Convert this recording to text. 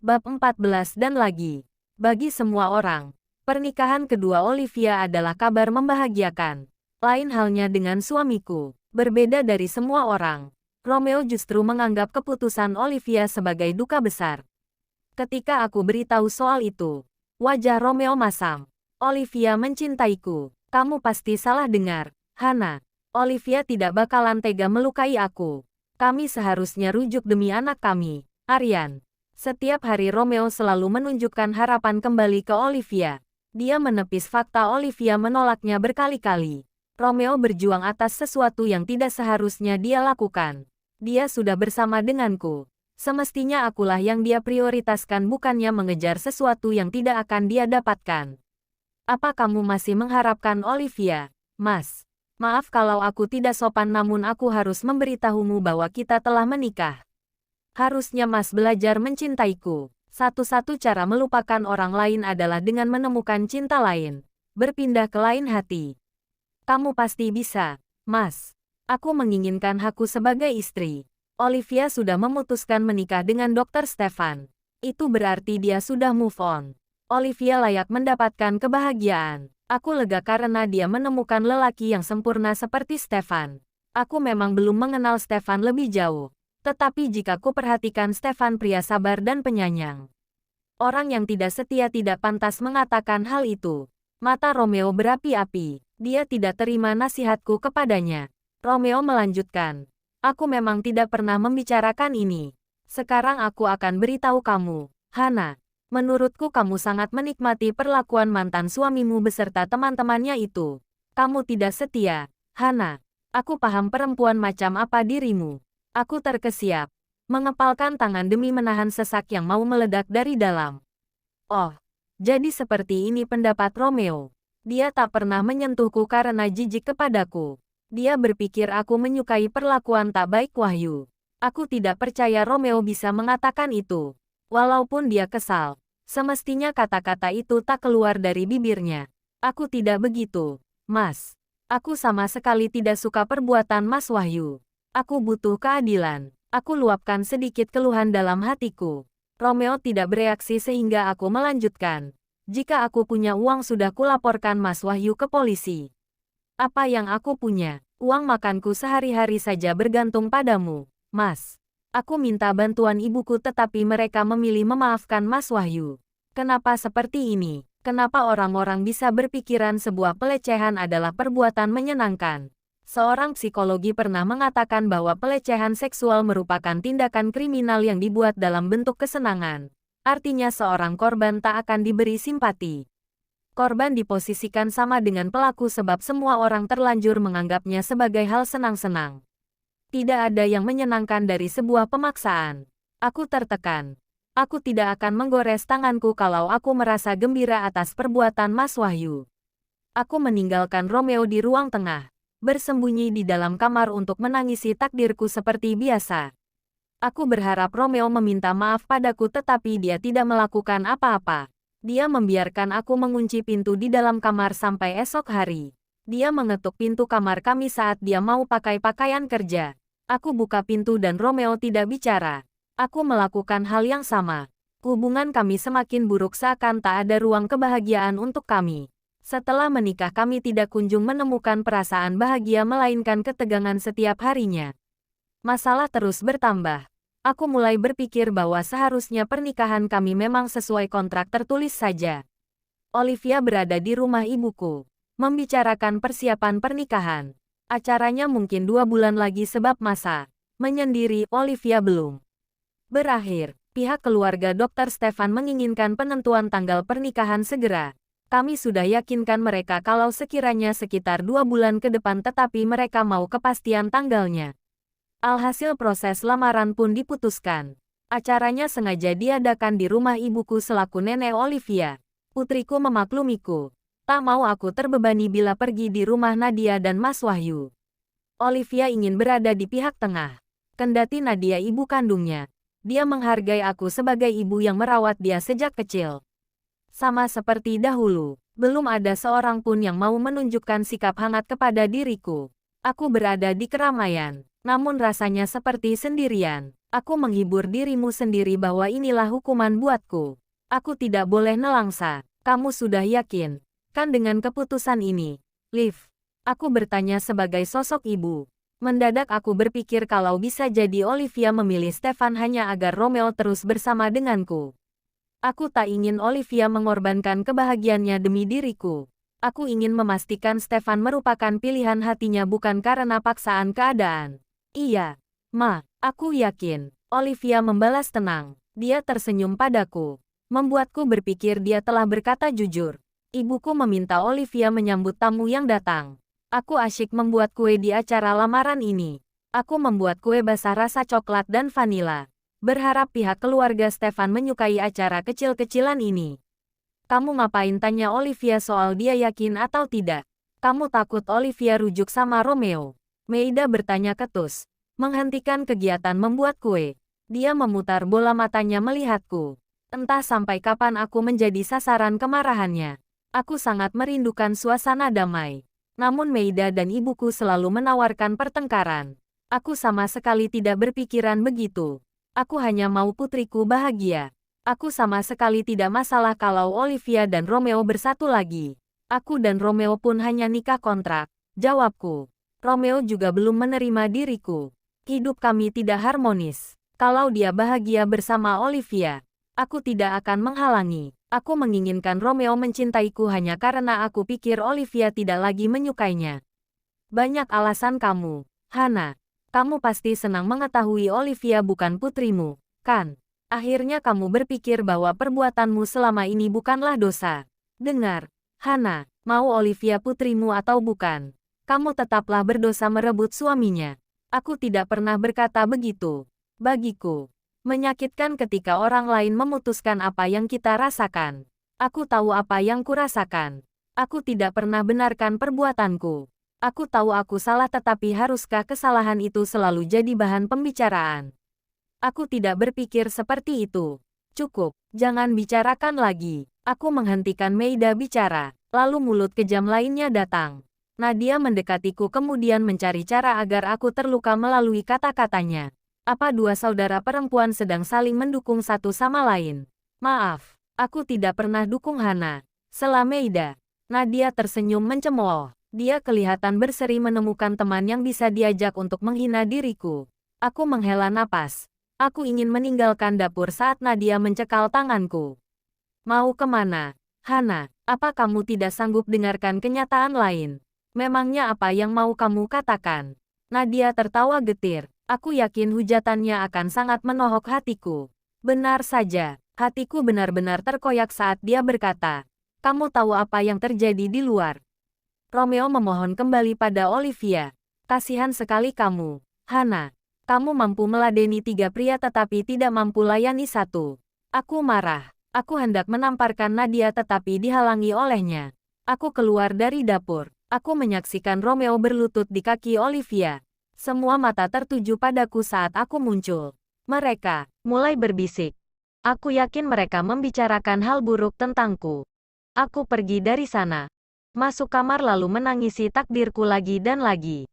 Bab 14 dan lagi. Bagi semua orang, pernikahan kedua Olivia adalah kabar membahagiakan. Lain halnya dengan suamiku. Berbeda dari semua orang, Romeo justru menganggap keputusan Olivia sebagai duka besar. Ketika aku beritahu soal itu, wajah Romeo masam. Olivia mencintaiku. Kamu pasti salah dengar, Hana. Olivia tidak bakalan tega melukai aku. Kami seharusnya rujuk demi anak kami, Aryan. Setiap hari Romeo selalu menunjukkan harapan kembali ke Olivia. Dia menepis fakta Olivia menolaknya berkali-kali. Romeo berjuang atas sesuatu yang tidak seharusnya dia lakukan. Dia sudah bersama denganku. Semestinya akulah yang dia prioritaskan, bukannya mengejar sesuatu yang tidak akan dia dapatkan. Apa kamu masih mengharapkan Olivia, Mas? Maaf kalau aku tidak sopan, namun aku harus memberitahumu bahwa kita telah menikah. Harusnya Mas belajar mencintaiku. Satu-satu cara melupakan orang lain adalah dengan menemukan cinta lain. Berpindah ke lain hati. Kamu pasti bisa, Mas. Aku menginginkan hakku sebagai istri. Olivia sudah memutuskan menikah dengan Dr. Stefan. Itu berarti dia sudah move on. Olivia layak mendapatkan kebahagiaan. Aku lega karena dia menemukan lelaki yang sempurna seperti Stefan. Aku memang belum mengenal Stefan lebih jauh. Tetapi jika ku perhatikan Stefan pria sabar dan penyayang. Orang yang tidak setia tidak pantas mengatakan hal itu. Mata Romeo berapi-api. Dia tidak terima nasihatku kepadanya. Romeo melanjutkan. Aku memang tidak pernah membicarakan ini. Sekarang aku akan beritahu kamu, Hana. Menurutku kamu sangat menikmati perlakuan mantan suamimu beserta teman-temannya itu. Kamu tidak setia, Hana. Aku paham perempuan macam apa dirimu. Aku terkesiap, mengepalkan tangan demi menahan sesak yang mau meledak dari dalam. Oh, jadi seperti ini pendapat Romeo. Dia tak pernah menyentuhku karena jijik kepadaku. Dia berpikir aku menyukai perlakuan tak baik Wahyu. Aku tidak percaya Romeo bisa mengatakan itu. Walaupun dia kesal, semestinya kata-kata itu tak keluar dari bibirnya. Aku tidak begitu, Mas. Aku sama sekali tidak suka perbuatan Mas Wahyu. Aku butuh keadilan. Aku luapkan sedikit keluhan dalam hatiku. Romeo tidak bereaksi sehingga aku melanjutkan. Jika aku punya uang sudah kulaporkan Mas Wahyu ke polisi. Apa yang aku punya? Uang makanku sehari-hari saja bergantung padamu, Mas. Aku minta bantuan ibuku tetapi mereka memilih memaafkan Mas Wahyu. Kenapa seperti ini? Kenapa orang-orang bisa berpikiran sebuah pelecehan adalah perbuatan menyenangkan? Seorang psikologi pernah mengatakan bahwa pelecehan seksual merupakan tindakan kriminal yang dibuat dalam bentuk kesenangan. Artinya seorang korban tak akan diberi simpati. Korban diposisikan sama dengan pelaku sebab semua orang terlanjur menganggapnya sebagai hal senang-senang. Tidak ada yang menyenangkan dari sebuah pemaksaan. Aku tertekan. Aku tidak akan menggores tanganku kalau aku merasa gembira atas perbuatan Mas Wahyu. Aku meninggalkan Romeo di ruang tengah. Bersembunyi di dalam kamar untuk menangisi takdirku seperti biasa. Aku berharap Romeo meminta maaf padaku tetapi dia tidak melakukan apa-apa. Dia membiarkan aku mengunci pintu di dalam kamar sampai esok hari. Dia mengetuk pintu kamar kami saat dia mau pakai pakaian kerja. Aku buka pintu dan Romeo tidak bicara. Aku melakukan hal yang sama. Hubungan kami semakin buruk seakan tak ada ruang kebahagiaan untuk kami. Setelah menikah kami tidak kunjung menemukan perasaan bahagia melainkan ketegangan setiap harinya. Masalah terus bertambah. Aku mulai berpikir bahwa seharusnya pernikahan kami memang sesuai kontrak tertulis saja. Olivia berada di rumah ibuku, membicarakan persiapan pernikahan. Acaranya mungkin 2 bulan lagi sebab masa menyendiri Olivia belum berakhir. Pihak keluarga Dr. Stefan menginginkan penentuan tanggal pernikahan segera. Kami sudah yakinkan mereka kalau sekiranya sekitar 2 bulan ke depan tetapi mereka mau kepastian tanggalnya. Alhasil proses lamaran pun diputuskan. Acaranya sengaja diadakan di rumah ibuku selaku nenek Olivia. Putriku memaklumiku. Tak mau aku terbebani bila pergi di rumah Nadia dan Mas Wahyu. Olivia ingin berada di pihak tengah. Kendati Nadia ibu kandungnya, dia menghargai aku sebagai ibu yang merawat dia sejak kecil. Sama seperti dahulu, belum ada seorang pun yang mau menunjukkan sikap hangat kepada diriku. Aku berada di keramaian, namun rasanya seperti sendirian. Aku menghibur dirimu sendiri bahwa inilah hukuman buatku. Aku tidak boleh nelangsa. Kamu sudah yakin, kan dengan keputusan ini? Liv, aku bertanya sebagai sosok ibu. Mendadak aku berpikir kalau bisa jadi Olivia memilih Stefan hanya agar Romeo terus bersama denganku. Aku tak ingin Olivia mengorbankan kebahagiaannya demi diriku. Aku ingin memastikan Stefan merupakan pilihan hatinya bukan karena paksaan keadaan. Iya, Ma, aku yakin. Olivia membalas tenang. Dia tersenyum padaku. Membuatku berpikir dia telah berkata jujur. Ibuku meminta Olivia menyambut tamu yang datang. Aku asyik membuat kue di acara lamaran ini. Aku membuat kue basah rasa coklat dan vanila. Berharap pihak keluarga Stefan menyukai acara kecil-kecilan ini. Kamu ngapain tanya Olivia soal dia yakin atau tidak? Kamu takut Olivia rujuk sama Romeo? Meida bertanya ketus. Menghentikan kegiatan membuat kue. Dia memutar bola matanya melihatku. Entah sampai kapan aku menjadi sasaran kemarahannya. Aku sangat merindukan suasana damai. Namun Meida dan ibuku selalu menawarkan pertengkaran. Aku sama sekali tidak berpikiran begitu. Aku hanya mau putriku bahagia. Aku sama sekali tidak masalah kalau Olivia dan Romeo bersatu lagi. Aku dan Romeo pun hanya nikah kontrak, jawabku. Romeo juga belum menerima diriku. Hidup kami tidak harmonis. Kalau dia bahagia bersama Olivia, aku tidak akan menghalangi. Aku menginginkan Romeo mencintaiku hanya karena aku pikir Olivia tidak lagi menyukainya. Banyak alasan kamu, Hana. Kamu pasti senang mengetahui Olivia bukan putrimu, kan? Akhirnya kamu berpikir bahwa perbuatanmu selama ini bukanlah dosa. Dengar, Hana, mau Olivia putrimu atau bukan, kamu tetaplah berdosa merebut suaminya. Aku tidak pernah berkata begitu. Bagiku, menyakitkan ketika orang lain memutuskan apa yang kita rasakan. Aku tahu apa yang kurasakan. Aku tidak pernah benarkan perbuatanku. Aku tahu aku salah, tetapi haruskah kesalahan itu selalu jadi bahan pembicaraan? Aku tidak berpikir seperti itu. Cukup, jangan bicarakan lagi. Aku menghentikan Meida bicara, lalu mulut kejam lainnya datang. Nadia mendekatiku kemudian mencari cara agar aku terluka melalui kata-katanya. Apa dua saudara perempuan sedang saling mendukung satu sama lain? Maaf, aku tidak pernah dukung Hana. Sela Meida. Nadia tersenyum mencemooh. Dia kelihatan berseri menemukan teman yang bisa diajak untuk menghina diriku. Aku menghela napas. Aku ingin meninggalkan dapur saat Nadia mencekal tanganku. Mau kemana? Hana, apa kamu tidak sanggup dengarkan kenyataan lain? Memangnya apa yang mau kamu katakan? Nadia tertawa getir. Aku yakin hujatannya akan sangat menohok hatiku. Benar saja, hatiku benar-benar terkoyak saat dia berkata, kamu tahu apa yang terjadi di luar? Romeo memohon kembali pada Olivia. Kasihan sekali kamu, Hana. Kamu mampu meladeni 3 pria tetapi tidak mampu layani satu. Aku marah. Aku hendak menamparkan Nadia tetapi dihalangi olehnya. Aku keluar dari dapur. Aku menyaksikan Romeo berlutut di kaki Olivia. Semua mata tertuju padaku saat aku muncul. Mereka mulai berbisik. Aku yakin mereka membicarakan hal buruk tentangku. Aku pergi dari sana. Masuk kamar lalu menangisi takdirku lagi dan lagi.